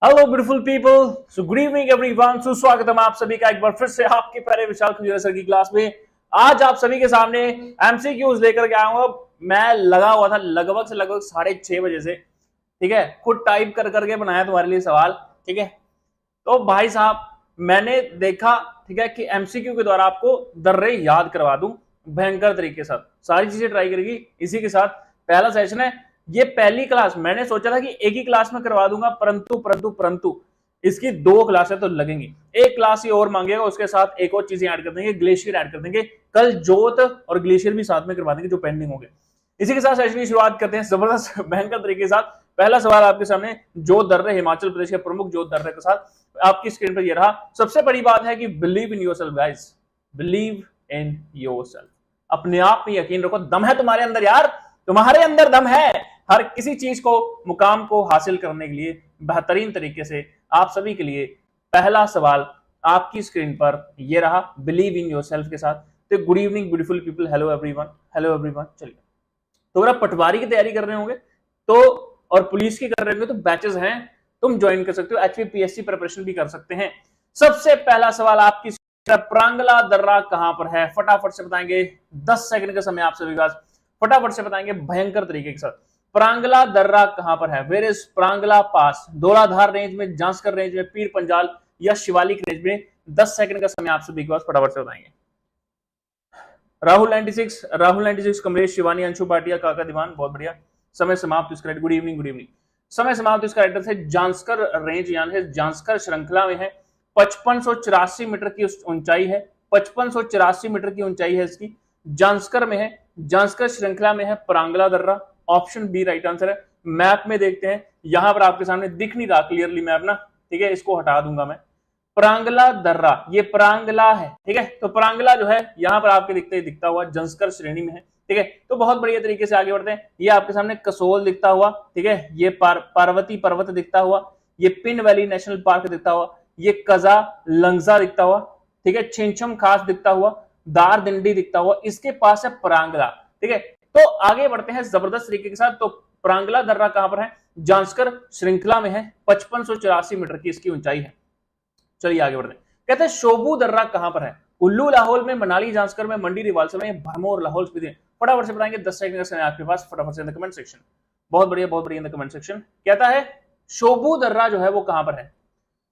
Hello beautiful people. So good evening everyone. सुस्वागतम आप सभी का एक बार फिर से आपके प्यारे विशाल खजूरिया सर की क्लास में। आज आप सभी के सामने एमसीक्यूज लेकर के आया हूं। मैं लगा हुआ था लगभग से लगभग 6:30 बजे से, ठीक है, खुद टाइप कर करके बनाया तुम्हारे लिए सवाल। ठीक है, तो भाई साहब मैंने देखा, ठीक है, कि एमसीक्यू के द्वारा आपको दर्रे याद करवा दूं भयंकर तरीके के साथ। सारी चीजें ट्राई करेगी इसी के साथ। पहला सेशन है, ये पहली क्लास। मैंने सोचा था कि एक ही क्लास में करवा दूंगा, परंतु परंतु परंतु इसकी 2 क्लासें तो लगेंगी। एक क्लास ही और मांगेगा, उसके साथ एक और चीजें ऐड कर देंगे, ग्लेशियर ऐड कर देंगे। कल जोत और ग्लेशियर भी साथ में करवा देंगे जो पेंडिंग होंगे। इसी के साथ सेशन की शुरुआत करते हैं जबरदस्त भयंकर तरीके के साथ। पहला सवाल आपके सामने, जोत दर्रे, हिमाचल प्रदेश के प्रमुख जोत दर्रे के साथ आपकी स्क्रीन पर ये रहा। सबसे बड़ी बात है कि believe in yourself guys, believe in yourself. अपने आप में यकीन रखो, दम है तुम्हारे अंदर यार, तुम्हारे अंदर दम है। हर किसी चीज को, मुकाम को हासिल करने के लिए बेहतरीन तरीके से आप सभी के लिए पहला सवाल आपकी स्क्रीन पर ये रहा, बिलीव इन योरसेल्फ के साथ। तो good evening beautiful people, hello everyone, hello everyone. चलिए, तो अगर आप पटवारी की तैयारी कर रहे होंगे तो, और पुलिस की कर रहे होंगे तो बैचेस हैं, तुम ज्वाइन कर सकते हो। एचपीपीएससी प्रिपरेशन भी कर सकते हैं। सबसे पहला सवाल आपकी, प्रांगला दर्रा कहां पर है? फटाफट से बताएंगे, 10 सेकंड का समय आप सभी का, फटाफट से बताएंगे भयंकर तरीके के साथ। प्रांगला दर्रा कहां पर है? Where is Prangla pass? Dhauladhar range में, जांसकर रेंज में, पीर पंजाल या शिवालिक रेंज में? 10 सेकंड का समय आप सभी के पास, फटाफट से बताएंगे। राहुल 96, राहुल 96, कमलेश, शिवानी, अंशु भाटिया, काका दीवान, बहुत बढ़िया। समय समाप्त इसका, गुड इवनिंग, गुड इवनिंग। समय समाप्त इसका एड्रेस है जांसकर रेंज, यानी है जांसकर श्रृंखला में है। 5584 मीटर की ऊंचाई है, 5584 मीटर की ऊंचाई है इसकी। जांसकर में है, जांसकर श्रृंखला में है प्रांगला दर्रा। ऑप्शन बी राइट आंसर है। मैप में देखते हैं, यहां पर आपके सामने दिख नहीं रहा क्लियरली मैप ना, ठीक है, इसको हटा दूंगा मैं। प्रांगला दर्रा, ये प्रांगला है, ठीक है, तो प्रांगला जो है यहां पर आपके दिखता हुआ जंस्कर श्रेणी में है, ठीक है। तो बहुत बढ़िया तरीके से आगे बढ़ते हैं। ये आपके सामने कसोल दिखता हुआ, ठीक है, ये पार्वती पर्वत दिखता हुआ, ये पिन वैली नेशनल पार्क दिखता हुआ, ये कजा लंगजा दिखता हुआ, ठीक है, छिंछम खास दिखता हुआ, दार दिंडी दिखता हुआ, इसके पास है प्रांगला, ठीक है। तो आगे बढ़ते हैं जबरदस्त तरीके के साथ। तो प्रांगला दर्रा कहां पर है? जांसकर श्रृंखला में है, 5584 मीटर की इसकी ऊंचाई है। चलिए आगे बढ़ते हैं। कहते हैं शोभू दर्रा कहां पर है? कुल्लू लाहौल में, मनाली जांसकर में, मंडी रिवाल्सर में, भरमौर लाहौल स्पीति में? फटाफट से बताएंगे, 10 सेकंड का समय आपके पास, फटाफट से इन द कमेंट सेक्शन। बहुत बढ़िया, बहुत बढ़िया, इन द कमेंट सेक्शन। कहता है शोभू दर्रा जो है वो कहां पर है?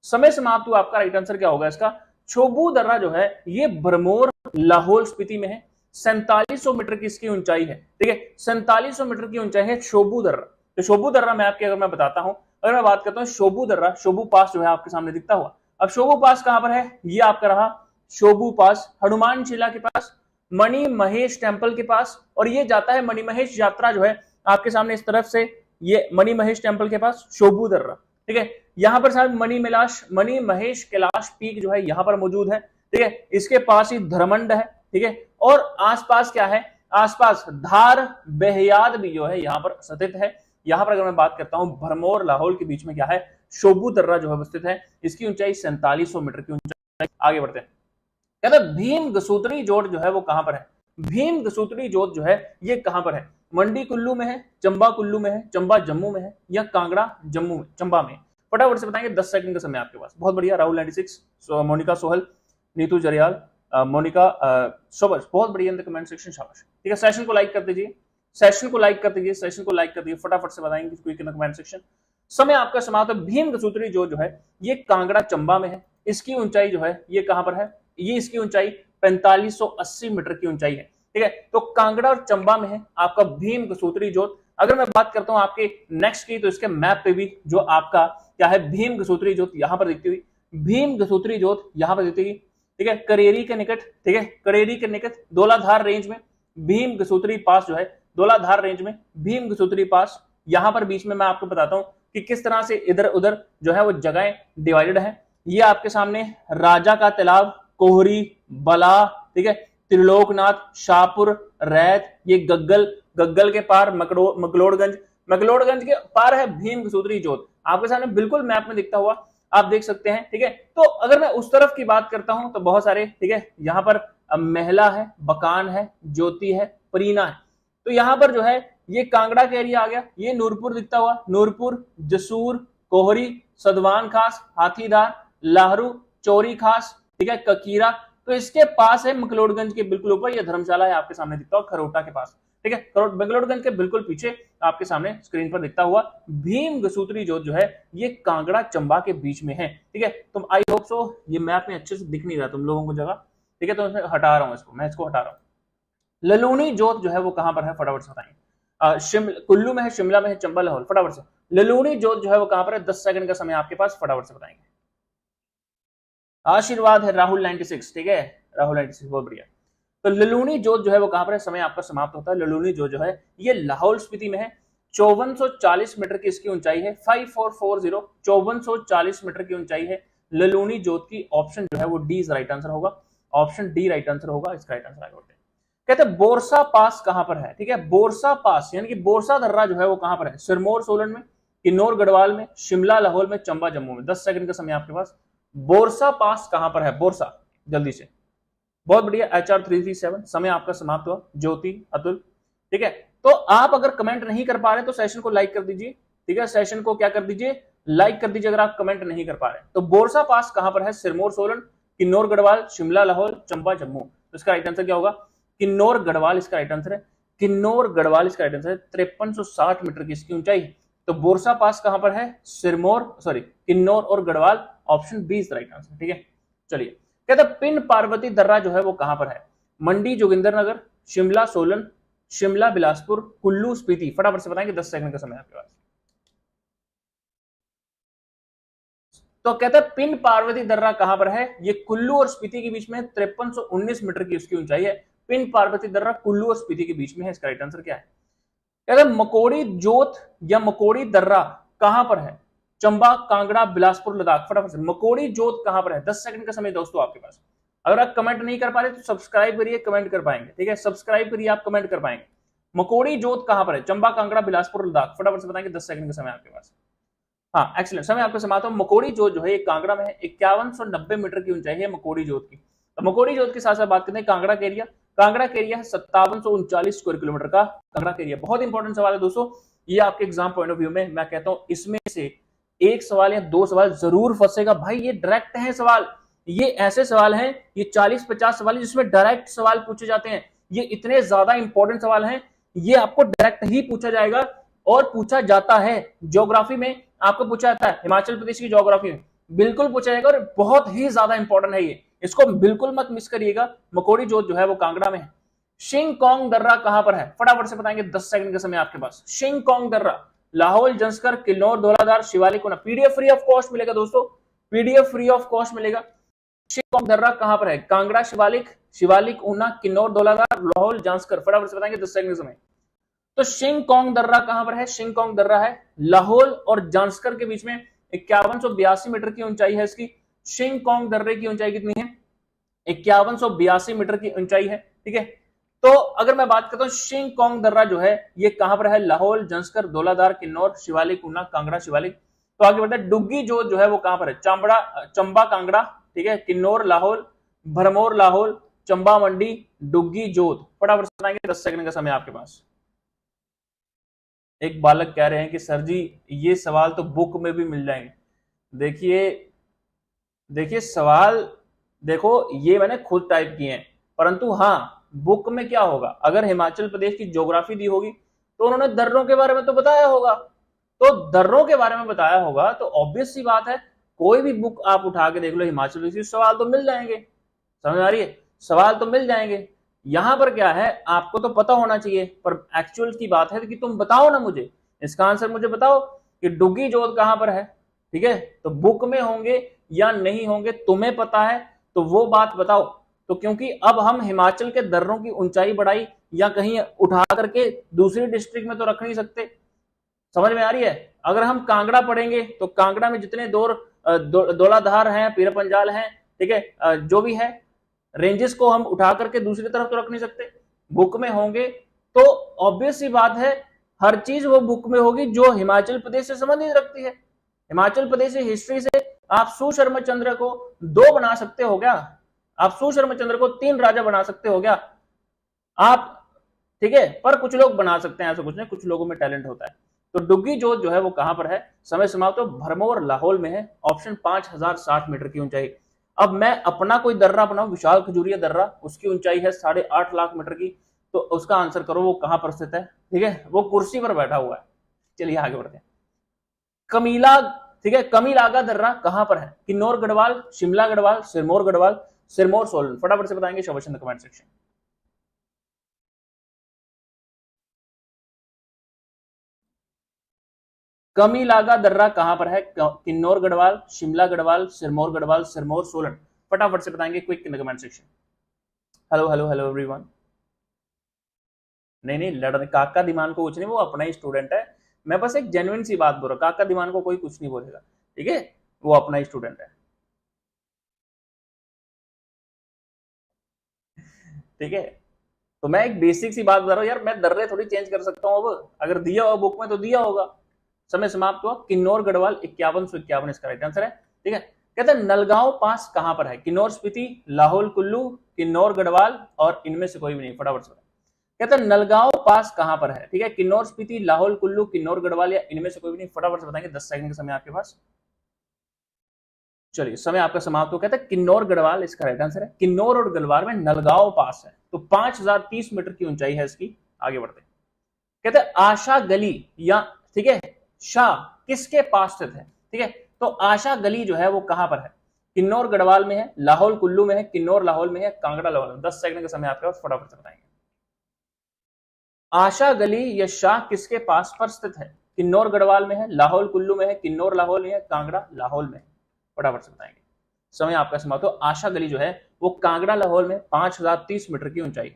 समय समाप्त हुआ। आपका राइट आंसर क्या होगा इसका? शोभू दर्रा जो है ये भरमौर लाहौल स्पीति में है। 4700 मीटर की इसकी ऊंचाई है, ठीक है, 4700 मीटर की ऊंचाई है शोभू दर्रा। तो शोभू दर्रा मैं आपके, अगर मैं बताता हूं, अगर मैं बात करता हूं शोभू दर्रा, शोभू पास जो है आपके सामने दिखता हुआ। अब शोभू पास कहां पर है? ये आपका रहा शोभू पास, हनुमान शिला के पास, मणि महेश टेम्पल के पास, और ये जाता है मणि महेश यात्रा जो है आपके सामने इस तरफ से, ये मणि महेश टेम्पल के पास शोभू दर्रा, ठीक है। यहां पर साहब मणि महेश कैलाश पीक जो है यहां पर मौजूद है, ठीक है। इसके पास ही धर्मंड है, ठीक है, और आसपास क्या है? आसपास धार बेहयाद भी जो है यहां पर स्थित है। यहां पर अगर मैं बात करता हूं, भरमौर लाहौल के बीच में क्या है? शोभू दर्रा जो है स्थित है। इसकी ऊंचाई 4700 मीटर की ऊंचाई। आगे बढ़ते हैं। कहते हैं भीम गसूत्री जोत जो है वो कहां पर है? भीम गसूत्री जोत जो है ये कहां पर है? मंडी कुल्लू में है, चंबा कुल्लू में है, चंबा जम्मू में है, या कांगड़ा जम्मू में, चंबा में? फटाफट से बताएंगे, 10 सेकंड का समय आपके पास। बहुत बढ़िया, राहुल 96, मोनिका सोहल, नीतू जरियाल, मोनिका सोबस, बहुत बढ़िया, इन द कमेंट सेक्शन, शाबाश। ठीक है, सेशन को लाइक कर दीजिए, सेशन को लाइक कर दीजिए, सेशन को लाइक कर दीजिए, फटाफट से बताएंगे quick in the comment section. समय आपका समाप्त है। भीम गसूत्री जोत जो है ये कांगड़ा चंबा में है। इसकी ऊंचाई जो है ये कहां पर है? ये इसकी ऊंचाई 4580 मीटर की ऊंचाई है, ठीक है। तो कांगड़ा और चंबा में है आपका भीम गसूत्री जोत। अगर मैं बात करता हूं आपके नेक्स्ट की, तो इसके मैप पे भी जो आपका क्या है, भीम गसूत्री जोत यहां पर दिखती हुई, भीम गसूत्री जोत यहां पर दिखती हुई, ठीक है, करेरी के निकट, ठीक है, करेरी के निकट धौलाधार रेंज में भीम गसूत्री पास जो है, धौलाधार रेंज में भीम गसूत्री पास। यहां पर बीच में मैं आपको बताता हूं कि किस तरह से इधर उधर जो है वो जगहें डिवाइडेड है। ये आपके सामने राजा का तालाब, कोहरी, बला, ठीक है, त्रिलोकनाथ, शाहपुर, रैत, ये गग्गल, गग्गल के पार मकलोड़गंज, मकलोड़गंज के पार है भीम गसूत्री जोत। आपके सामने बिल्कुल मैप में दिखता हुआ आप देख सकते हैं, ठीक है। तो अगर मैं उस तरफ की बात करता हूं तो बहुत सारे, ठीक है, यहां पर महला है, बकान है, ज्योति है, परीना है। तो यहां पर जो है ये कांगड़ा का एरिया आ गया। ये नूरपुर दिखता हुआ, नूरपुर, जसूर, कोहरी, सदवान खास, हाथीदार, लाहरू, चोरी खास, ठीक है, ककीरा। तो इसके पास है मकलोडगंज के बिल्कुल ऊपर ये धर्मशाला है, आपके सामने दिखता हुआ खरोटा के पास, ठीक है, मकलोडगंज के बिल्कुल पीछे आपके सामने स्क्रीन पर दिखता हुआ भीम गसूत्री जोत जो है ये कांगड़ा चंबा के बीच में है, ठीक है। तुम आई होप सो ये मैप में अच्छे से दिख नहीं रहा तुम लोगों को जगह, ठीक है, तो मैं हटा रहा हूं इसको, मैं इसको हटा रहा हूं। ललूनी जोत जो है वो कहां पर है, फटाफट से बताएंगे। कुल्लू में है, शिमला में है, चंबा, लाहौर, फटाफट से। ललूनी जोत जो है वो कहां पर है, 10 सेकंड का समय आपके पास, फटाफट से बताएंगे। आशीर्वाद है राहुल 96, ठीक है, राहुल 96, बहुत बढ़िया। तो ललूनी जोत जो है वो कहां पर है, समय आपका समाप्त होता है। ललूनी जोत जो है ये लाहौल स्पीति में है, 5440 मीटर की इसकी ऊंचाई है, 5440, 5440 मीटर की ऊंचाई है ललूनी जोत की। ऑप्शन जो है वो डी राइट आंसर होगा, ऑप्शन डी राइट आंसर होगा, इसका राइट आंसर आगे बढ़ते हैं। कहते हैं बोरसा पास कहां पर है, ठीक है, बोरसा पास यानी कि बोरसा दर्रा जो है वो कहां पर है, सिरमौर सोलन में, किन्नौर गढ़वाल में, शिमला लाहौल में, चंबा जम्मू में। 10 सेकंड का समय आपके पास। बोरसा पास कहां पर है, बोरसा, जल्दी से, बहुत बढ़िया। HR 337, समय आपका समाप्त हुआ। ज्योति, अतुल, ठीक है। तो आप अगर कमेंट नहीं कर पा रहे तो सेशन को लाइक कर दीजिए, ठीक है, सेशन को क्या कर दीजिए, लाइक कर दीजिए अगर आप कमेंट नहीं कर पा रहे। तो बोरसा पास कहां पर है, सिरमौर सोलन, किन्नौर गढ़वाल, शिमला लाहौल, चंबा जम्मू। तो इसका राइट आंसर क्या होगा, किन्नौर गढ़वाल इसका राइट आंसर है, किन्नौर गढ़वाल इसका राइट आंसर है। 5360 मीटर की इसकी ऊंचाई है। तो बोरसा पास कहां पर है, सिरमौर, सॉरी, किन्नौर और Garhwal, option B is right answer, ठीक है। चलिए, कहते पिन पार्वती दर्रा जो है वो कहां पर है, मंडी जोगिंदरनगर, शिमला सोलन, शिमला बिलासपुर, कुल्लू स्पीति। फटाफट से बताएंगे, 10 सेकंड का समय आपके पास। तो कहते हैं पिन पार्वती दर्रा कहां पर है, ये कुल्लू और स्पीति के बीच में 5319 मीटर की उसकी ऊंचाई है। पिन पार्वती दर्रा कुल्लू और स्पीति के बीच में है, इसका राइट आंसर क्या है। कहते हैं मकोड़ी जोत या मकोड़ी दर्रा कहां पर है, चंबा, कांगड़ा, बिलासपुर, लद्दाख। फटाफट से, मकोड़ी जोत कहां पर है, 10 सेकंड का समय दोस्तों आपके पास। अगर आप कमेंट नहीं कर पा रहे तो सब्सक्राइब करिए, कमेंट कर पाएंगे, ठीक है, सब्सक्राइब करिए, आप कमेंट कर पाएंगे। मकोड़ी जोत कहां पर है, चंबा, कांगड़ा, बिलासपुर, लद्दाख। फटाफट से बताएंगे, 10 सेकंड का समय आपके पास। हाँ, एक्सीलेंट, समय आपके समाप्त हो। मकोड़ी जोत जो है ये कांगड़ा में है, 5190 मीटर की ऊंचाई है मकोड़ी जोत की। तो मकोड़ी जोत के साथ साथ बात करते हैं कांगड़ा के एरिया। कांगड़ा के एरिया है 5739 स्क्वायर किलोमीटर का कांगड़ा के एरिया। बहुत इंपॉर्टेंट सवाल है दोस्तों, ये आपके एग्जाम पॉइंट ऑफ व्यू में मैं कहता हूं इसमें से एक सवाल या दो सवाल जरूर फंसेगा भाई। ये डायरेक्ट है सवाल, ये ऐसे सवाल हैं, ये 40-50 सवाल है जिसमें डायरेक्ट सवाल पूछे जाते हैं। ये इतने ज्यादा इंपॉर्टेंट सवाल हैं, ये आपको डायरेक्ट ही पूछा जाएगा और पूछा जाता है। ज्योग्राफी में आपको पूछा जाता है, हिमाचल प्रदेश की ज्योग्राफी में बिल्कुल पूछा जाएगा और बहुत ही ज्यादा इंपॉर्टेंट है ये, इसको बिल्कुल मत मिस करिएगा। मकोड़ी जोत जो है वो कांगड़ा में है। शिंगकोंग दर्रा कहां पर है, फटाफट से बताएंगे, 10 सेकंड का समय आपके पास। शिंगकोंग दर्रा Lahaul, Zanskar, Kinnaur, Dhauladhar, Shivalik, Una. PDF free of cost मिलेगा दोस्तों, पीडीएफ फ्री ऑफ कॉस्ट मिलेगा। शिंगकोंग दर्रा कहां पर है, कांगड़ा, शिवालिक, शिवालिक, ऊना, किन्नौर, धौलाधार, लाहौल, जांस्कर। फटाफट से बताएंगे, 10 सेकंड का समय। तो शिंगकोंग दर्रा कहां पर है, शिंगकोंग दर्रा है लाहौल और जांस्कर के बीच में, 5182 मीटर की ऊंचाई है इसकी। शिंगकोंग दर्रे की ऊंचाई कितनी है, 5182 मीटर की ऊंचाई है, ठीक है। तो अगर मैं बात करता हूं शिंगकोंग दर्रा जो है ये कहां पर है, लाहौल, जंस्कर, धौलाधार, किन्नौर, शिवालिक, ऊना, कांगड़ा, शिवालिक। तो आगे बढ़ते हैं, डुग्गी जोत जो है वो कहां पर है, चंबा, कांगड़ा, ठीक है, किन्नौर, लाहौल, भरमौर, लाहौल, चंबा, मंडी, डुग्गी जोत। फटाफट से बताएंगे, 10 सेकंड का समय आपके पास। एक बालक कह रहे हैं कि सर जी ये सवाल तो बुक में भी मिल जाएंगे। देखिए सवाल, देखो ये मैंने खुद टाइप किए हैं, परंतु हाँ बुक में क्या होगा, अगर हिमाचल प्रदेश की ज्योग्राफी दी होगी तो उन्होंने दर्रों के बारे में तो बताया होगा, तो दर्रों के बारे में बताया होगा तो ऑब्वियस सी बात है कोई भी बुक आप उठा के देख लो हिमाचल प्रदेश, सवाल तो मिल जाएंगे। समझ आ रही है, सवाल तो मिल जाएंगे। यहां पर क्या है, आपको तो पता होना चाहिए, पर एक्चुअल की बात है कि तुम बताओ ना मुझे, इसका आंसर मुझे बताओ कि डुग्गी जोत कहां पर है, ठीक है। तो बुक में होंगे या नहीं होंगे तुम्हें पता है, तो वो बात बताओ। तो क्योंकि अब हम हिमाचल के दर्रों की ऊंचाई बढ़ाई या कहीं उठा करके दूसरी डिस्ट्रिक्ट में तो रख नहीं सकते। समझ में आ रही है, अगर हम कांगड़ा पढ़ेंगे तो कांगड़ा में जितने धौलाधार हैं, पीरपंजाल हैं, ठीक है, जो भी है रेंजेस को हम उठा करके दूसरी तरफ तो रख नहीं सकते। बुक में होंगे तो ऑब्वियस सी बात है हर चीज वो बुक में होगी जो हिमाचल प्रदेश से संबंधित रखती है। हिमाचल प्रदेश की हिस्ट्री से आप सुशर्मचंद्र को 2 बना सकते हो क्या, आप सुशर्मचंद्र को 3 राजा बना सकते हो क्या आप, ठीक है, पर कुछ लोग बना सकते हैं, ऐसा कुछ नहीं, कुछ लोगों में टैलेंट होता है। तो डुग्गी जोत जो है वो कहां पर है, समय समाप्त। तो भरमौर लाहौल में है, ऑप्शन 5060 मीटर की ऊंचाई। अब मैं अपना कोई दर्रा बनाऊं, विशाल खजूरिया दर्रा, उसकी ऊंचाई है 8.5 लाख मीटर की, तो उसका आंसर करो वो कहां पर स्थित है। ठीक है, वो कुर्सी पर बैठा हुआ है। चलिए आगे बढ़ते हैं। कमीला, ठीक है, कमीलागा दर्रा कहां पर है, किन्नौर गढ़वाल, शिमला गढ़वाल, सिरमौर गढ़वाल, सिरमौर सोलन, फटाफट से बताएंगे शोभा इन द कमेंट सेक्शन। कमीलागा दर्रा कहां पर है, किन्नौर गढ़वाल, शिमला गढ़वाल, सिरमौर गढ़वाल, सिरमौर सोलन, फटाफट से बताएंगे quick in the comment section. Hello hello hello everyone. नहीं नहीं, लड़ काका दिमान को कुछ नहीं, वो अपना ही स्टूडेंट है। मैं बस एक जेन्युइन सी बात बोल रहा हूँ, काका दिमान को कोई कुछ नहीं बोलेगा, ठीक है, वो अपना ही स्टूडेंट है। ठीक है, तो मैं एक बेसिक सी बात बता रहा हूँ यार, मैं दर्रे थोड़ी चेंज कर सकता हूँ। अब अगर दिया हुआ बुक में तो दिया होगा। समय समाप्त हुआ। किन्नौर गढ़वाल 5151 इसका राइट आंसर है। ठीक है, कहते हैं नलगांव पास कहां पर है, किन्नौर स्पीति, लाहौल कुल्लू, किन्नौर गढ़वाल और इनमें से कोई भी नहीं, फटाफट से। कहते हैं नलगांव पास कहां पर है, ठीक है, किन्नौर स्पीति, लाहौल कुल्लू, किन्नौर गढ़वाल या इनमें से कोई भी नहीं, फटाफट से बताएंगे। 10 सेकंड का समय आपके पास। चलिए समय आपका समाप्त हो। कहते हैं किन्नौर गढ़वाल इसका राइट आंसर है। किन्नौर और गढ़वाल में नलगांव पास है, तो 5030 मीटर की ऊंचाई है इसकी। आगे बढ़ते हैं। कहते हैं आशा गली या, ठीक है, शाह किसके पास स्थित है, ठीक है, तो आशा गली जो है वो कहां पर है, किन्नौर गढ़वाल में है, लाहौल कुल्लू में है, किन्नौर लाहौल में है, कांगड़ा लाहौल में। 10 सेकंड का समय आपके पास, फटाफट से बताएंगे। आशा गली या शाह किसके पास पर स्थित है, किन्नौर गढ़वाल में है, लाहौल कुल्लू में है, किन्नौर लाहौल में है, कांगड़ा लाहौल में है, फटाफट से बताएंगे। समय आपका समाप्त हो। आशा गली जो है वो कांगड़ा लाहौल में 5030 मीटर की ऊंचाई।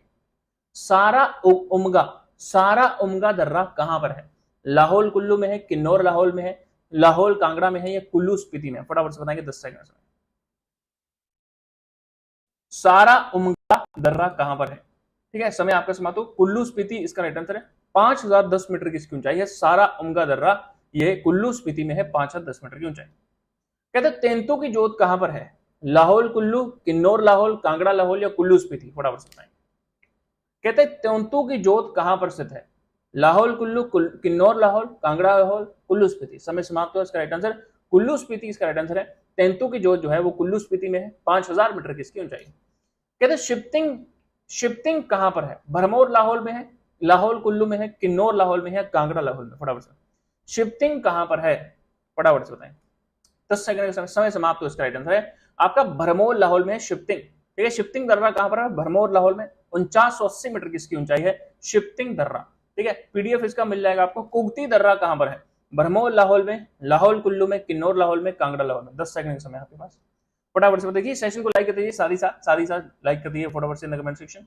सारा उमगा, सारा उमगा दर्रा कहां पर है, लाहौल कुल्लू में है, किन्नौर लाहौल में है, लाहौल कांगड़ा में है या कुल्लू स्पीति में, फटाफट से बताएंगे। 10 सेकंड। सारा उमगा दर्रा कहां पर है, ठीक है, समय आपका समाप्त हो। कुल्लू स्पीति इसका राइट आंसर है। 5010 मीटर की इसकी ऊंचाई है। सारा उमगा दर्रा ये कुल्लू स्पीति में है, 5010 मीटर की ऊंचाई। कहते तेंतु की जोत कहां पर है, लाहौल कुल्लू, किन्नौर लाहौल, कांगड़ा लाहौल या कुल्लू स्पीति, फटाफट से बताएंगे। कहते तेंतु की जोत कहां पर स्थित है, लाहौल कुल्लू, किन्नौर लाहौल, कांगड़ा लाहौल, कुल्लू स्पीति। समय समाप्त हुआ। इसका राइट आंसर कुल्लू स्पीति इसका राइट आंसर है। तेंतु की जोत जो है वो कुल्लू स्पीति में है, 5000 मीटर की इसकी ऊंचाई। कहते शिफ्टिंग, शिफ्टिंग कहां पर है, भरमौर लाहौल में है, लाहौल कुल्लू में है, किन्नौर लाहौल में है, कांगड़ा लाहौल में, फटाफट से। शिफ्टिंग कहां पर है, फटाफट से बताएं। 10 सेकंड का समय समाप्त हो। इसका राइट आंसर है आपका भरमौर लाहौल में शिफ्टिंग। ठीक है, शिफ्टिंग दर्रा कहां पर है, भरमौर लाहौल में, 4980 मीटर की इसकी ऊंचाई है, शिफ्टिंग दर्रा। ठीक है, पीडीएफ इसका मिल जाएगा आपको। कुगती दर्रा कहां पर है, भरमौर लाहौल में, लाहौल कुल्लू में, किन्नौर लाहौल में, कांगड़ा लाहौल में। 10 सेकंड का समय आपके पास, फटाफट से देखिए। सेशन को लाइक कर दीजिए, साथ ही साथ लाइक कर दीजिए फटाफट से कमेंट सेक्शन।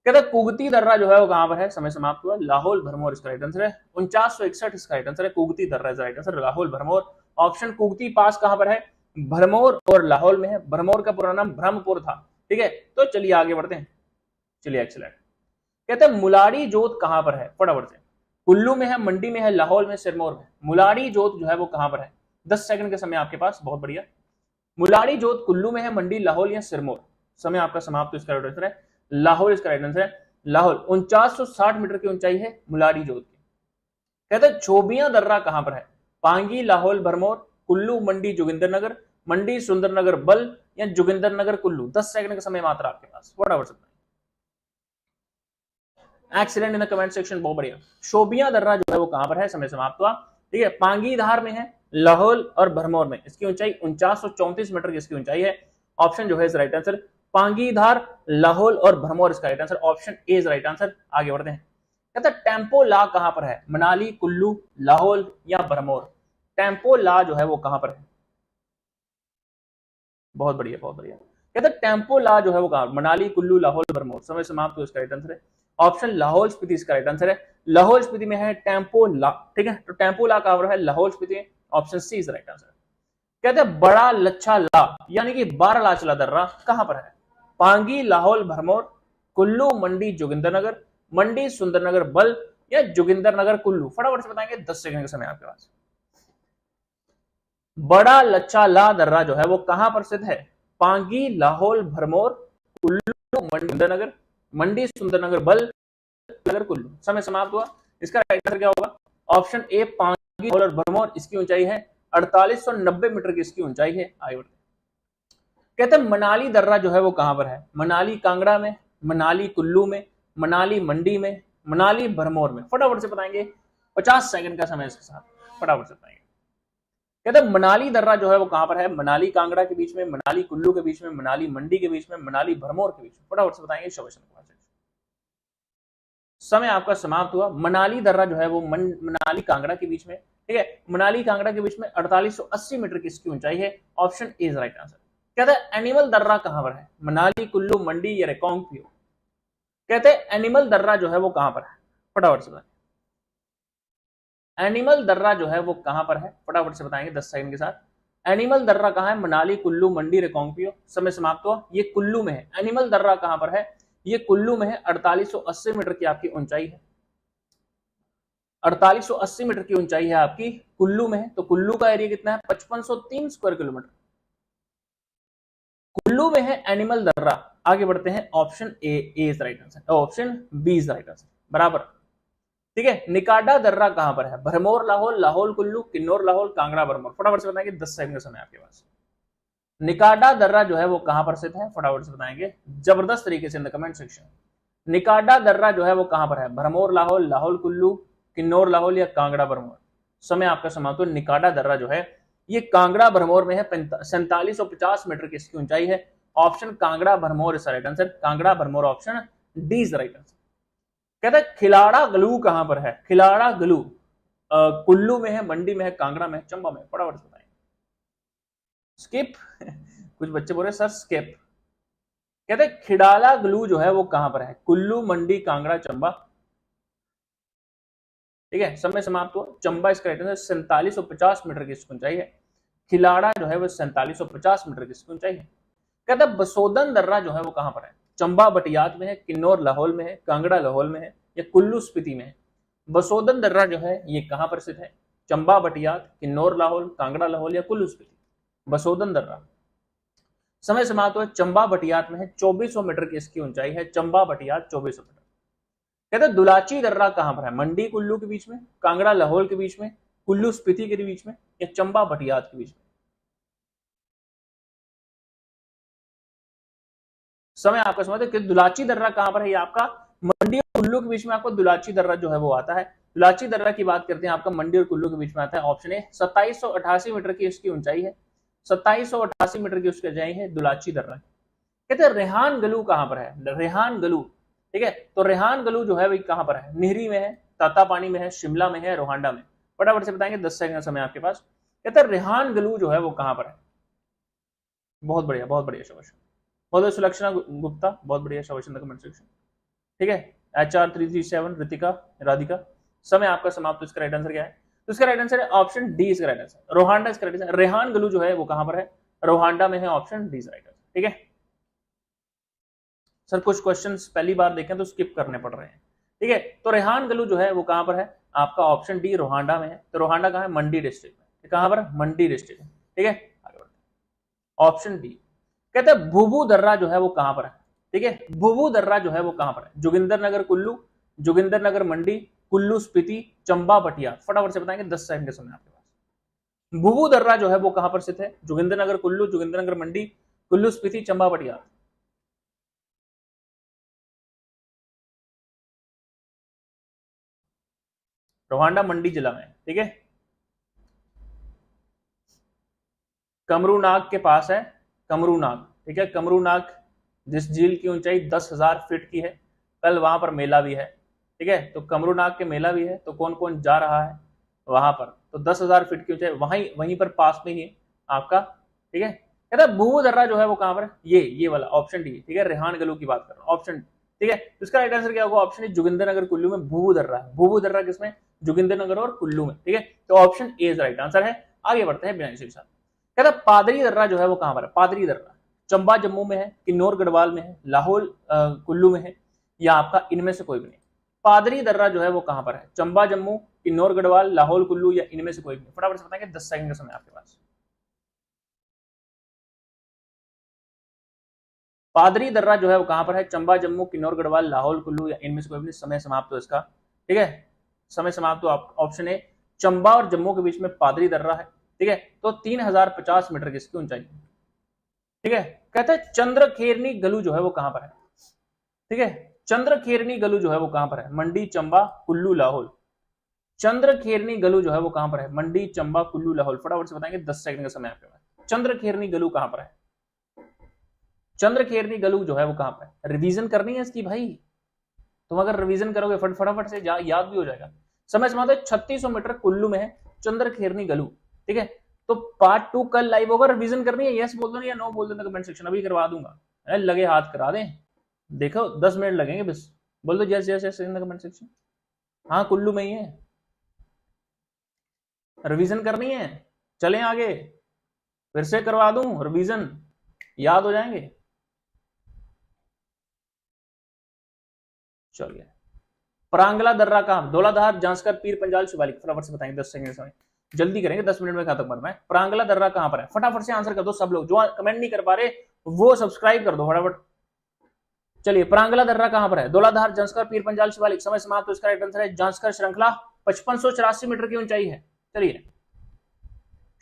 कहता है कुगती दर्रा जो है वो कहां पर है, समय समाप्त हुआ। लाहौल भरमौर इसका राइट आंसर है। 4961 इसका राइट आंसर है। कुगती दर्रा इसका right answer, Lahaul Bharmour. Option Kugti pass कहां पर है, भरमौर और लाहौल में है। भरमौर का पूरा नाम ब्रह्मपुर था। ठीक है, तो चलिए आगे बढ़ते हैं। चलिए एक्सीलेंट। कहते हैं मुलाड़ी जोत कहां पर है, फटाफट से। कुल्लू में है, मंडी में है, लाहौल में, सिरमौर में। मुलाड़ी जोत जो है वो कहां पर है, 10 सेकंड का समय आपके पास, बहुत बढ़िया। मुलाड़ी जोत कुल्लू में है, मंडी, लाहौल या सिरमौर। समय आपका समाप्त। इसका राइट आंसर है लाहौल इसका राइट आंसर है। लाहौल 4960 मीटर की ऊंचाई है मुलाड़ी जोत की। कहते हैं छोबिया दर्रा कहां पर है, पांगी, लाहौल भरमौर, कुल्लू, मंडी, जोगिंदरनगर, मंडी, सुंदरनगर बल या जोगिंदरनगर कुल्लू। 10 सेकंड का समय मात्र आपके पास, फटाफट से। Excellent in the comment section, बहुत बढ़िया। शोबिया दर्रा जो है वो कहां पर है, समय समाप्त हुआ। ठीक है, पांगी धार में है, लाहौल और भरमौर में। इसकी ऊंचाई 4934 मीटर की इसकी ऊंचाई है। ऑप्शन जो है इस राइट आंसर, पांगी धार, लाहौल और भरमौर इसका right answer, option A is right answer. आगे बढ़ते हैं। कहता है टेम्पो ला कहां पर है, मनाली, कुल्लू, लाहौल या भरमौर। टेम्पो ला जो है वो कहां पर है, बहुत बढ़िया बहुत बढ़िया। कहता है टेम्पो ला जो है वो कहां, मनाली, कुल्लू, लाहौल, भरमौर। समय समाप्त हो। इसका राइट आंसर है ऑप्शन लाहौल स्पीति इसका राइट आंसर है। लाहौल स्पीति में है टेम्पो ला। ठीक है, तो टेम्पो ला कहां पर है, लाहौल स्पीति में, option C is right answer. कहते हैं बड़ा लच्छा ला यानी कि बारालाचला दर्रा कहां पर है, पांगी, लाहौल, भरमौर, कुल्लू, मंडी, जोगिंदरनगर, मंडी, सुंदरनगर बल या जोगिंदरनगर कुल्लू। फटाफट से बताएंगे, 10 सेकंड का समय आपके पास। बड़ा लच्छा ला दर्रा जो है वो कहां पर स्थित है, पांगी, लाहौल, भरमौर, कुल्लू, मंडी, सुंदरनगर बल, नगर कुल्लू। समय समाप्त हुआ। इसका राइट आंसर क्या होगा, ऑप्शन ए पांगी और भरमौर, इसकी ऊंचाई है 4890 मीटर की इसकी ऊंचाई है। आगे बढ़ते कहते हैं मनाली दर्रा जो है वो कहां पर है, मनाली कांगड़ा में, मनाली कुल्लू में, मनाली मंडी में, मनाली भरमौर में। फटाफट से बताएंगे, 50 सेकंड का समय इसके साथ, फटाफट से बताएंगे। कहते हैं मनाली दर्रा जो है वो कहां पर है, मनाली कांगड़ा के बीच में, मनाली कुल्लू के बीच में, मनाली मंडी के बीच में, मनाली भरमौर के बीच में। फटाफट से बताएंगे क्वेश्चन को। समय आपका समाप्त हुआ। मनाली दर्रा जो है वो मनाली कांगड़ा के बीच में, ठीक है, मनाली कांगड़ा के बीच में 4880 मीटर की इसकी ऊंचाई है। Option A is right answer. कहते हैं एनिमल दर्रा कहां पर है, मनाली कुल्लू मंडी या रिकांगपिओ। कहते हैं एनिमल दर्रा जो है वो कहां पर है, फटाफट से बताएं। एनिमल दर्रा जो है वो कहां पर है, फटाफट से बताएंगे 10 सेकंड के साथ। एनिमल दर्रा कहां है, मनाली कुल्लू मंडी रिकांगपिओ। समय समाप्त हुआ। ये कुल्लू में है। एनिमल दर्रा कहां पर है, ये कुल्लू में है। 4880 मीटर की आपकी ऊंचाई है। 4880 मीटर की ऊंचाई है आपकी, कुल्लू में है। तो कुल्लू का एरिया कितना है, 5503 स्क्वायर किलोमीटर। कुल्लू में है एनिमल दर्रा। आगे बढ़ते हैं। Option A is right answer, option B is right answer, बराबर, ठीक है। निकाडा दर्रा कहां पर है, भरमौर लाहौल, लाहौल कुल्लू, किन्नौर लाहौल, कांगड़ा भरमौर। फटाफट से बताएंगे, 10 सेकंड का समय आपके पास। निकाडा दर्रा जो है वो कहां पर स्थित है, फटाफट से बताएंगे जबरदस्त तरीके से इन द कमेंट सेक्शन। निकाडा दर्रा जो है वो कहां पर है, भरमौर लाहौल, लाहौल कुल्लू, किन्नौर लाहौल या कांगड़ा भरमौर। समय आपका समाप्त हो। निकाडा दर्रा जो है ये कांगड़ा भरमौर में है। 4750 मीटर की इसकी ऊंचाई है। Option Kangra Bharmour is right answer, Kangra Bharmour, option D is right answer. कहता है खिलाड़ा गलू कहां पर है, खिलाड़ा गलू कुल्लू में है, मंडी में है, कांगड़ा में है, चंबा में। फटाफट से बताएंगे। स्किप कुछ बच्चे बोल रहे सर स्किप। कहते हैं खिडाला गलू जो है वो कहां पर है, कुल्लू, मंडी, कांगड़ा, चंबा। ठीक है, समय समाप्त हुआ। चंबा इसका राइट आंसर। 4750 मीटर की ऊंचाई है। खिलाड़ा जो है वो 4750 मीटर की ऊंचाई है। कहता है बसोदन दर्रा जो है वो कहां पर है, चंबा बटियात में है, किन्नौर लाहौल में है, कांगड़ा लाहौल में है या कुल्लू स्पीति में है। बसोदन दर्रा जो है ये कहां पर स्थित है, चंबा बटियात, किन्नौर लाहौल, कांगड़ा लाहौल या कुल्लू स्पीति। बसोदन दर्रा। समय समाप्त हुआ। चंबा बटियात में है, 2400 मीटर की इसकी ऊंचाई है। चंबा बटियात 2400 मीटर। कहते हैं दुलाची दर्रा कहां पर है, मंडी कुल्लू के बीच में, कांगड़ा लाहौल के बीच में, कुल्लू स्पीति के बीच में या चंबा बटियात के बीच में। समय आपका समझते कि दुलाची दर्रा कहां पर है, ये आपका मंडी और कुल्लू के बीच में आपको दुलाची दर्रा जो है वो आता है। दुलाची दर्रा की बात करते हैं, आपका मंडी और कुल्लू के बीच में आता है। ऑप्शन ए 2788 मीटर की इसकी ऊंचाई है। 2788 मीटर की उसकी ऊंचाई है दुलाची दर्रा। कहते हैं रेहान गलू कहां पर है, रेहान गलू, ठीक है। तो रेहान गलू जो है वही कहां पर है, निहरी में है, तातापानी में है, शिमला में है, रोहांडा में। फटाफट से बताएंगे, 10 सेकंड का समय आपके पास। कहते हैं रेहान गलू जो है वो कहां पर है। बहुत बढ़िया, बहुत बढ़िया शाबाश, बहुत सुलक्षणा गुप्ता, बहुत बढ़िया शाबाश इन द कमेंट सेक्शन, ठीक है। HR 337 ऋतिका राधिका। समय आपका समाप्त। इसका राइट आंसर क्या है, तो इसका राइट आंसर है ऑप्शन डी इसका राइट आंसर, रोहांडा इसका राइट आंसर। रेहान गलू जो है वो कहां पर है, रोहांडा में है। Option D is right answer, ठीक है। सर कुछ क्वेश्चंस पहली बार देखें तो स्किप करने पड़ रहे हैं, ठीक है। तो रेहान गलू जो है वो कहां पर है, आपका ऑप्शन डी रोहांडा में है। तो रोहांडा कहां है, मंडी डिस्ट्रिक्ट में। कहां पर, मंडी डिस्ट्रिक्ट में, ठीक है। आगे बढ़ते हैं। Option D. कहते हैं भूभू दर्रा जो है वो कहां पर है, ठीक है। भूभू दर्रा जो है वो कहां पर है, जोगिंदरनगर कुल्लू, जोगिंदरनगर मंडी, कुल्लू स्पीति, चंबा बटिया। फटाफट से बताएंगे, 10 सेकंड का समय आपके पास। भूभू दर्रा जो है वो कहां पर स्थित है, जोगिंदरनगर कुल्लू, जोगिंदरनगर मंडी, कुल्लू स्पीति, चंबा बटिया। रोहांडा मंडी जिला में, ठीक है। कमरूनाग के पास है, कमरूनाग, ठीक है। कमरूनाग जिस झील की ऊंचाई 10,000 फीट की है। कल वहां पर मेला भी है, ठीक है। तो कमरूनाग के मेला भी है, तो कौन कौन जा रहा है वहां पर, तो 10,000 फीट की ऊंचाई वहीं पर पास में ही है आपका, ठीक है। कहता है भूभू दर्रा जो है वो कहां पर है, ये वाला ऑप्शन डी, ठीक है। रेहान गलू की बात कर रहा हूं, ऑप्शन, ठीक है। तो इसका राइट आंसर क्या होगा, ऑप्शन जोगिंदरनगर कुल्लू में भूभू दर्रा है। भूभू दर्रा किसमें, जोगिंदरनगर और कुल्लू में, ठीक है। तो option A is right answer है। आगे बढ़ते हैं बिना इसी के साथ। कहता है पादरी दर्रा जो है वो कहां पर है, पादरी दर्रा चंबा जम्मू में है, किन्नौर गढ़वाल में है, लाहौल कुल्लू में है या आपका इनमें से कोई भी नहीं। पादरी दर्रा जो है वो कहां पर है, चंबा जम्मू, किन्नौर गढ़वाल, लाहौल कुल्लू या इनमें से कोई भी नहीं। फटाफट से बताएंगे, 10 सेकंड का समय आपके पास। पादरी दर्रा जो है वो कहां पर है, चंबा जम्मू, किन्नौर गढ़वाल, लाहौल कुल्लू या इनमें से कोई भी नहीं। समय समाप्त हो इसका, ठीक है। समय समाप्त हो। ऑप्शन ए चंबा और जम्मू के बीच में पादरी दर्रा है, ठीक है। तो 3050 मीटर की इसकी ऊंचाई, ठीक है। कहते हैं चंद्रखेरनी गलू जो है वो कहां पर है, ठीक है। चंद्रखेरनी गलू जो है वो कहां पर है, मंडी, चंबा, कुल्लू, लाहौल। चंद्रखेरनी गलू जो है वो कहां पर है, मंडी, चंबा, कुल्लू, लाहौल। फटाफट से बताएंगे, 10 सेकंड का समय आपके पास। चंद्रखेरनी गलू कहां पर है, चंद्रखेरनी गलू जो है वो कहां पर है। रिवीजन करनी है इसकी भाई, तुम अगर रिवीजन करोगे फटाफट से याद भी हो जाएगा। समय समाप्त। 3600 मीटर कुल्लू में है चंद्रखेरनी गलू, ठीक है। तो पार्ट 2 कल लाइव होगा, रिवीजन करनी है, यस बोल दो या नो बोल देना कमेंट सेक्शन, अभी करवा दूंगा। लगे हाथ करा दें, देखो 10 मिनट लगेंगे बस, बोल दो yes yes yes in the comment section. हाँ कुल्लू में ही है, रिवीजन करनी है, चलें आगे, फिर से करवा दूं रिवीजन, याद हो जाएंगे। चलिए, प्रांगला दर्रा कहां, धौलाधार, जांसकर, पीर पंजाल, शिवालिक। फटाफट से बताएंगे, 10 सेकंड समय, जल्दी करेंगे, 10 मिनट में खत्म करना है। प्रांगला दर्रा कहां पर है, फटाफट से आंसर कर दो सब लोग, जो कमेंट नहीं कर पा रहे वो सब्सक्राइब कर दो फटाफट। चलिए, प्रांगला दर्रा कहां पर है, धौलाधार, जांसकर, पीर पंजाल, शिवालिक। समय समाप्त। तो इसका राइट आंसर है जांसकर श्रृंखला, 5584 मीटर की ऊंचाई है। चलिए,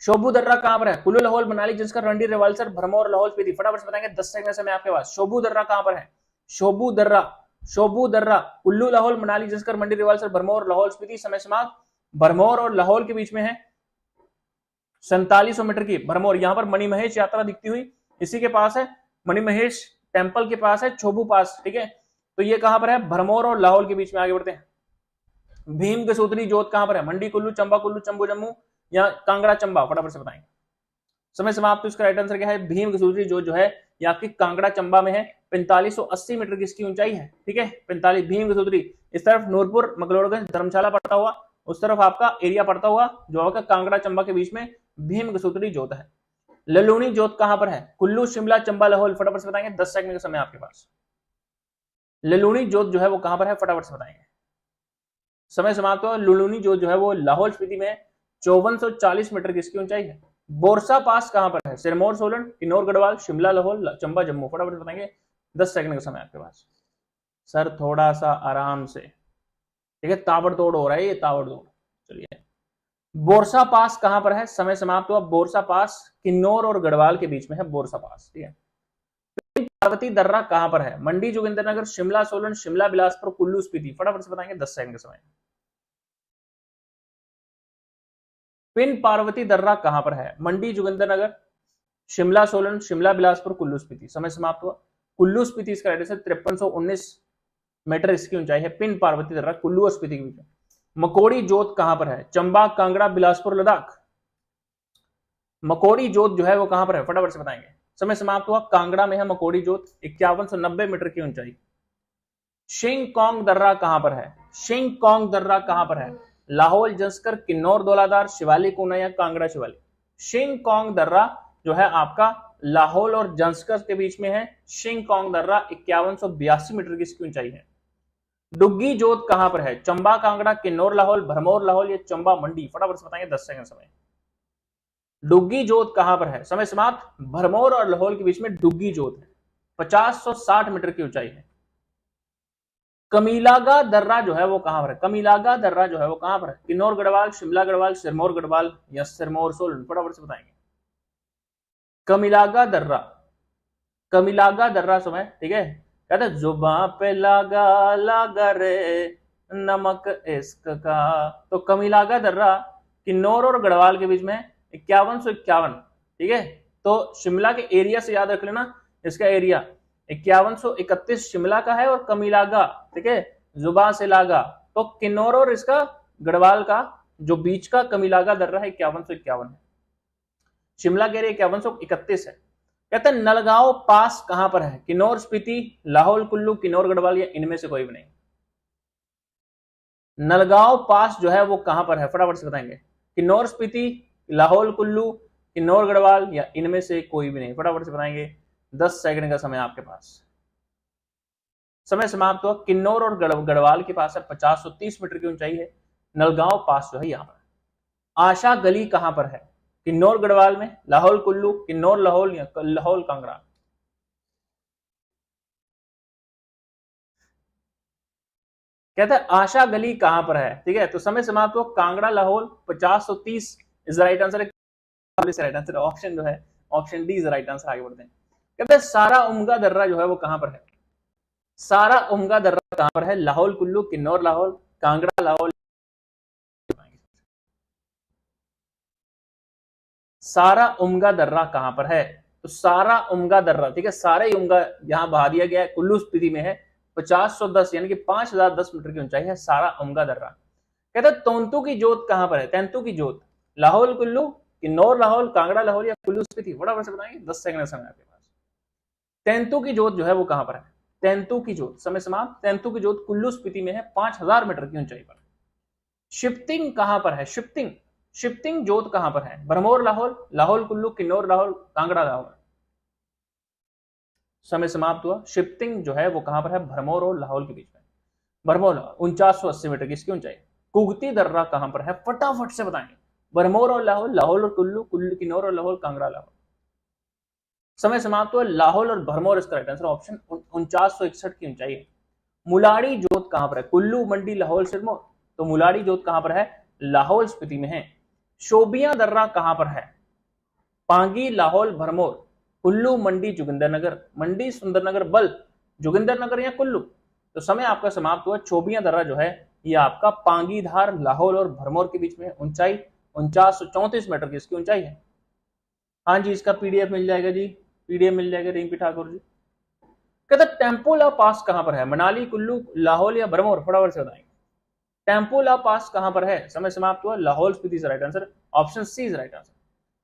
शोभू दर्रा कहां पर है, कुल्लू, लाहौल, मनाली, जांसकर, रंडी, रिवाल्सर, भरमौर, लाहौल स्पीति। फटाफट से बताएंगे, 10 सेकंड समय आपके पास। शोभू दर्रा कहां पर है, शोभू दर्रा, शोभू दर्रा, कुल्लू, लाहौल, मनाली, जांसकर, मंडी, रिवाल्सर, भरमौर, लाहौल स्पीति। समय समाप्त। भरमौर और लाहौल के बीच में है 4700 मीटर की भरमौर। यहां पर मणिमहेश यात्रा दिखती हुई इसी के पास है, मणिमहेश टेंपल के पास है, छोबू पास, ठीक है। तो ये कहां पर है, भरमौर और लाहौल के बीच में। आगे बढ़ते हैं। भीम गसूत्री जोत कहां पर है, मंडी, कुल्लू, चंबा, कुल्लू, चंबू, जम्मू या कांगड़ा, चंबा। फटाफट से बताएंगे, समय समाप्त। तो इसका राइट आंसर क्या है, भीम गसूत्री जोत जो है ये आपकी कांगड़ा, चंबा में है। 4580 मीटर की इसकी ऊंचाई है, ठीक है। 45 भीम गसूत्री। इस तरफ नूरपुर, मकलोडगंज, धर्मशाला पड़ता हुआ, उस तरफ आपका एरिया पड़ता हुआ जो आपका कांगड़ा, चंबा के बीच में भीम गसूत्री जोत है। ललूनी जोत कहां पर है, कुल्लू, शिमला, चंबा, लाहौल। फटाफट से बताएंगे, 10 सेकंड का समय आपके पास। ललूनी जोत जो है वो कहां पर है, फटाफट से बताएंगे, समय समाप्त हुआ। लुलूनी जोत जो है वो लाहौल स्पीति में 5440 मीटर की इसकी ऊंचाई है। बोरसा पास कहां पर है, सिरमौर, सोलन, किन्नौर, गढ़वाल, शिमला, लाहौल, चंबा, जम्मू। फटाफट बताएंगे, 10 सेकंड का समय आपके पास। सर थोड़ा सा आराम से, ठीक है, ताबड़तोड़ हो रहा है ये, ताबड़तोड़। चलिए, बोरसा पास कहां पर है, समय समाप्त हुआ। बोरसा पास किन्नौर और गढ़वाल के बीच में है, बोरसा पास, ठीक है। पार्वती दर्रा कहां पर है, मंडी, जोगिंद्रनगर, शिमला, सोलन, शिमला, बिलासपुर, कुल्लू, स्पीति। फटाफट से बताएंगे, 10 सेकंड का समय। पिन पार्वती दर्रा कहां पर है, मंडी, जोगिंद्रनगर, शिमला, सोलन, शिमला, बिलासपुर, कुल्लू, स्पीति। समय समाप्त हुआ। कुल्लू स्पीति इसका एड्रेस है, 5319 मीटर इसकी ऊंचाई है। पिन पार्वती दर्रा कुल्लू और स्पीति के बीच में। मकोड़ी जोत कहां पर है, चंबा, कांगड़ा, बिलासपुर, लद्दाख। मकोड़ी जोत जो है वो कहां पर है, फटाफट से बताएंगे, समय समाप्त हुआ। कांगड़ा में है मकोड़ी जोत, 5190 मीटर की ऊंचाई। शिंगकोंग दर्रा कहां पर है, शिंगकोंग दर्रा कहां पर है, लाहौल, जंसकर, किन्नौर, धौलाधार, शिवालिक, ऊना या कांगड़ा, शिवालिक। शिंगकोंग दर्रा जो है आपका लाहौल और जंसकर के बीच में है। शिंगकोंग दर्रा 5182 मीटर की इसकी ऊंचाई है। डुग्गी जोत कहां पर है, चंबा, कांगड़ा, किन्नौर, लाहौल, भरमौर, लाहौल या चंबा, मंडी। फटाफट से बताएंगे, 10 सेकंड समय। डुग्गी जोत कहां पर है, समय समाप्त। भरमौर और लाहौल के बीच में डुग्गी जोत है, 5060 मीटर की ऊंचाई है। कमीलागा दर्रा जो है वो कहां पर है, कमीलागा दर्रा जो है वो कहां पर है, किन्नौर, गढ़वाल, शिमला, गढ़वाल, सिरमौर, गढ़वाल या सिरमौर, सोलन। फटाफट से बताएंगे, कमीलागा दर्रा, कमीलागा दर्रा समय, ठीक है। कहते जुबां पे लागा लागा रे नमक इश्क का। तो कमीलागा दर्रा किन्नौर और गढ़वाल के बीच में 5151, ठीक है। तो शिमला के एरिया से याद रख लेना, इसका एरिया 5131 शिमला का है और कमीलागा, ठीक है, जुबां से लागा। तो किन्नौर और इसका गढ़वाल का जो बीच का कमीलागा दर्रा है 5151 है। शिमला के एरिया 5131 है। कहते हैं नलगांव पास कहां पर है, किन्नौर, स्पीति, लाहौल, कुल्लू, किन्नौर, गढ़वाल या इनमें से कोई भी नहीं। नलगांव पास जो है वो कहां पर है, फटाफट से बताएंगे, किन्नौर, स्पीति, लाहौल, कुल्लू, किन्नौर, गढ़वाल या इनमें से कोई भी नहीं। फटाफट से बताएंगे, 10 सेकंड का समय आपके पास। समय समाप्त हुआ। किन्नौर और गढ़वाल के पास है, 5030 मीटर की ऊंचाई है। नलगांव पास जो है यहां पर। आशा गली कहां पर है, किन्नौर, गढ़वाल में, लाहौल, कुल्लू, किन्नौर, लाहौल या लाहौल, कांगड़ा। कहता है आशा गली कहां पर है, ठीक है, तो समय समाप्त हो, Kangra Lahaul 50-130 is right answer, right answer option जो है option D is right answer. आगे बढ़ते हैं, कहते हैं सारा उमगा दर्रा जो है वो कहां पर है, सारा उमगा दर्रा कहां पर है, लाहौल कुल्लू, किन्नौर लाहौल, कांगड़ा लाहौल, सारा उमगा दर्रा कहां पर है, तो सारा उमगा दर्रा, ठीक है, सारा ही उमगा यहां बहा दिया गया है, कुल्लू स्पीति में है, 50-110 यानी कि 5010 मीटर की ऊंचाई है सारा उमगा दर्रा। कहता है तोंतु की जोत कहां पर है, तेंतु की जोत, लाहौल कुल्लू, किन्नौर लाहौल, कांगड़ा लाहौल या कुल्लू स्पीति, फटाफट से बताएंगे, 10 सेकंड का समय आपके पास। तेंतु की जोत जो है वो कहां पर है, तेंतु की जोत, समय समाप्त, तेंतु की जोत कुल्लू स्पीति में है 5000 मीटर की ऊंचाई पर। शिफ्टिंग कहां पर है, शिफ्टिंग, शिफ्टिंग जोत कहां पर है, भरमौर लाहौल, लाहौल कुल्लू, किन्नौर लाहौल, कांगड़ा लाहौल। समय समाप्त हुआ, शिफ्टिंग जो है वो कहां पर है, भरमौर और लाहौल के बीच में, भरमौर 4980 मीटर की इसकी ऊंचाई। कुगती दर्रा कहां पर है, फटाफट से बताएंगे, भरमौर और लाहौल, लाहौल और कुल्लू, कुल्लू किन्नौर और लाहौल, कांगड़ा लाहौल। समय समाप्त हुआ, लाहौल और भरमौर इसका राइट आंसर, ऑप्शन 4961 की ऊंचाई है। मुलाड़ी जोत कहां पर है, कुल्लू, मंडी, लाहौल, सिरमौर, तो मुलाड़ी जोत कहां पर है, लाहौल स्पीति में है। शोबिया दर्रा कहां पर है, पांगी, लाहौल, भरमौर, कुल्लू, मंडी, जोगिंदरनगर, मंडी, सुंदरनगर, बल, जोगिंदरनगर या कुल्लू, तो समय आपका समाप्त हुआ। चोबिया दर्रा जो है ये आपका पांगीधार, लाहौल और भरमौर के बीच में, ऊंचाई 4934 मीटर की इसकी ऊंचाई है। हाँ जी, इसका पीडीएफ मिल जाएगा जी, पीडीएफ मिल जाएगा रिंकी ठाकुर जी। कहता टेम्पोला पास कहां पर है, मनाली, कुल्लू, लाहौल या भरमौर, फटाफट से बताएंगे। टेम्पोला पास कहां पर है, समय समाप्त हुआ, Lahaul Spiti is right answer, option C is right answer.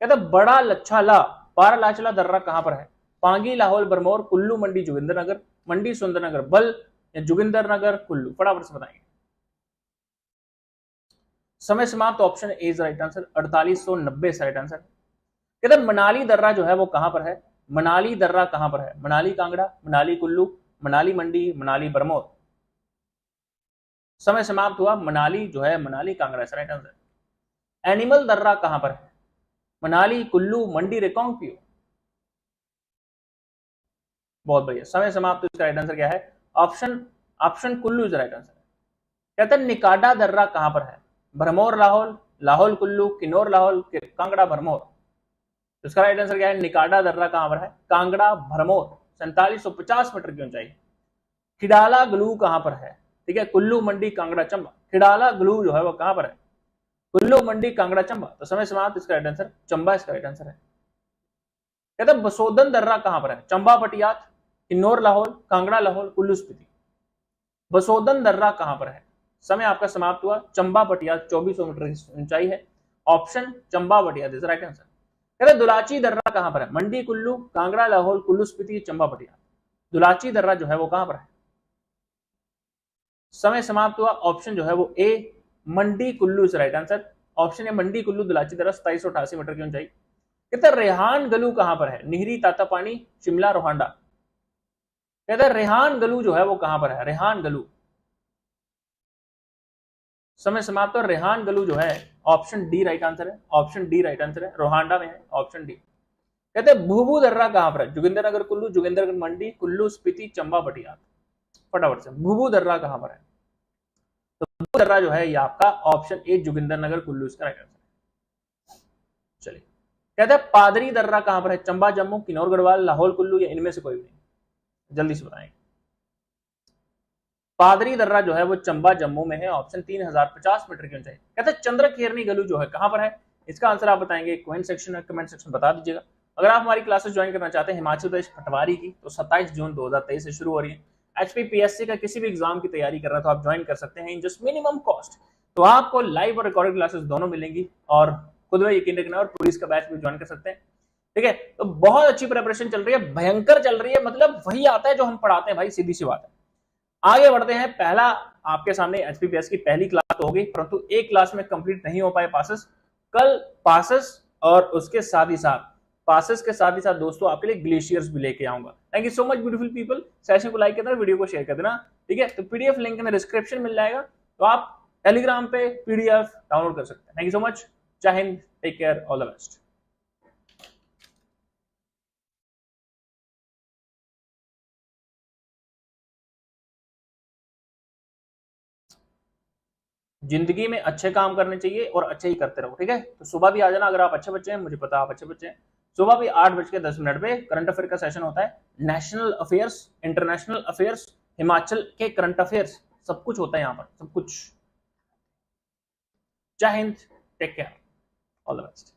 कहता बड़ा लच्छाला, पारालाचला दर्रा कहां पर है, पांगी, लाहौल, भरमौर, कुल्लू, मंडी, जोगिंदरनगर, मंडी, सुंदरनगर, बल या जोगिंदरनगर, कुल्लू, फटाफट से बताएंगे। समय समाप्त, option A is right answer, 4890 right answer. कहते मनाली दर्रा जो है वो कहां पर है, मनाली दर्रा कहां पर है, मनाली कांगड़ा, मनाली कुल्लू, मनाली मंडी, मनाली भरमौर। समय समाप्त हुआ, मनाली जो है Manali Kangra right answer. Animal दर्रा कहां पर है, मनाली, कुल्लू, मंडी, रिकांगपियो, बहुत बढ़िया। समय समाप्त, इसका राइट आंसर क्या है, option option Kullu is right answer. कहते हैं निकाडा दर्रा कहां पर है, भरमौर लाहौल, लाहौल कुल्लू, किन्नौर लाहौल, कांगड़ा भरमौर, तो इसका राइट आंसर क्या है, निकाडा दर्रा कहां पर है, कांगड़ा भरमौर, 4750 मीटर की ऊंचाई। खिडाला ग्लू कहां पर है, ठीक है, कुल्लू, मंडी, कांगड़ा, चंबा, खिडाला ग्लू जो है वो कहां पर है, कुल्लू, मंडी, कांगड़ा, चंबा, तो समय समाप्त, इसका राइट आंसर चंबा इसका राइट आंसर है। कहते हैं बसोदन दर्रा कहां पर है, चंबा पटियात, किन्नौर लाहौल, कांगड़ा लाहौल, कुल्लू स्पीति, बसोदन दर्रा कहां पर है, समय आपका समाप्त हुआ, चंबा पटियात, 2400 मीटर की ऊंचाई है, option Chamba Patiyat is right answer. कहते दुलाची दर्रा कहां पर है, मंडी, कुल्लू, कांगड़ा लाहौल, कुल्लू स्पीति, चंबा पटियात, दुलाची दर्रा जो है वो कहां पर है। समय समाप्त हुआ, ऑप्शन जो है वो A Mandi Kullu is right answer, option A Mandi Kullu Dulchi दर्रा, 2788 मीटर की ऊंचाई। कहते रेहान गलू कहां पर है, निहरी, तातापानी, शिमला, रोहांडा, कहते रेहान गलू जो है वो कहां पर है, रेहान गलू, समय समाप्त हो, रेहान गलू जो है ऑप्शन डी राइट आंसर है, ऑप्शन डी राइट आंसर है, रोहांडा में है, ऑप्शन डी। कहते भूभू दर्रा कहां पर है, जोगिंदरनगर कुल्लू, जोगिंदरनगर मंडी, कुल्लू स्पीति, चंबा पटियाला, फटाफट से भूभू दर्रा कहां पर है, तो भूभू दर्रा जो है ये आपका ऑप्शन ए जोगिंदरनगर कुल्लू इसका राइट आंसर है। चलिए, कहते हैं पादरी दर्रा कहां पर है, चंबा, जम्मू, किन्नौर, गढ़वाल, लाहौल कुल्लू या इनमें से कोई भी नहीं, जल्दी से बताएं। पादरी दर्रा जो है वो चंबा, जम्मू में है, ऑप्शन 3050 मीटर की ऊंचाई। कहते हैं चंद्रकेरनी गलू जो है कहां पर है, इसका आंसर आप बताएंगे, कमेंट सेक्शन में कमेंट सेक्शन बता दीजिएगा। अगर आप हमारी क्लासेस ज्वाइन करना चाहते हैं हिमाचल प्रदेश पटवारी की, तो 27 जून 2023 से शुरू हो रही है। HPPSC का किसी भी एग्जाम की तैयारी कर रहा है तो आप ज्वाइन कर सकते हैं इन जस्ट मिनिमम कॉस्ट। तो आपको लाइव और रिकॉर्डेड क्लासेस दोनों मिलेंगी, और खुद में यकीन रखना, और पुलिस का बैच भी ज्वाइन कर सकते हैं, ठीक है। तो बहुत अच्छी प्रिपरेशन चल रही है, भयंकर चल रही है, मतलब वही आता है जो हम पढ़ाते हैं भाई, सीधी सी बात है। आगे बढ़ते हैं, पहला आपके सामने HPPS की पहली क्लास तो होगी, परंतु एक क्लास में कंप्लीट नहीं हो पाए पासेस, कल पासेस और उसके साथ ही साथ पासेस के साथ ही साथ दोस्तों आपके लिए ग्लेशियर्स भी लेके आऊंगा। Thank you so much beautiful people, session को लाइक कर देना, वीडियो को शेयर कर देना, ठीक है। तो पीडीएफ लिंक में डिस्क्रिप्शन मिल जाएगा, तो आप टेलीग्राम पे पीडीएफ डाउनलोड कर सकते हैं। थैंक यू सो मच, जय हिंद, take care, all the best. जिंदगी में अच्छे काम करने चाहिए और अच्छे ही करते रहो, ठीक है। तो सुबह भी आ जाना अगर आप अच्छे बच्चे हैं, मुझे पता है आप अच्छे बच्चे हैं। सुबह भी 8:10 पे करंट अफेयर का सेशन होता है। National affairs, international affairs, Himachal के करंट अफेयर्स, सब कुछ होता है यहाँ पर, सब कुछ। जय हिंद, take care, all the best.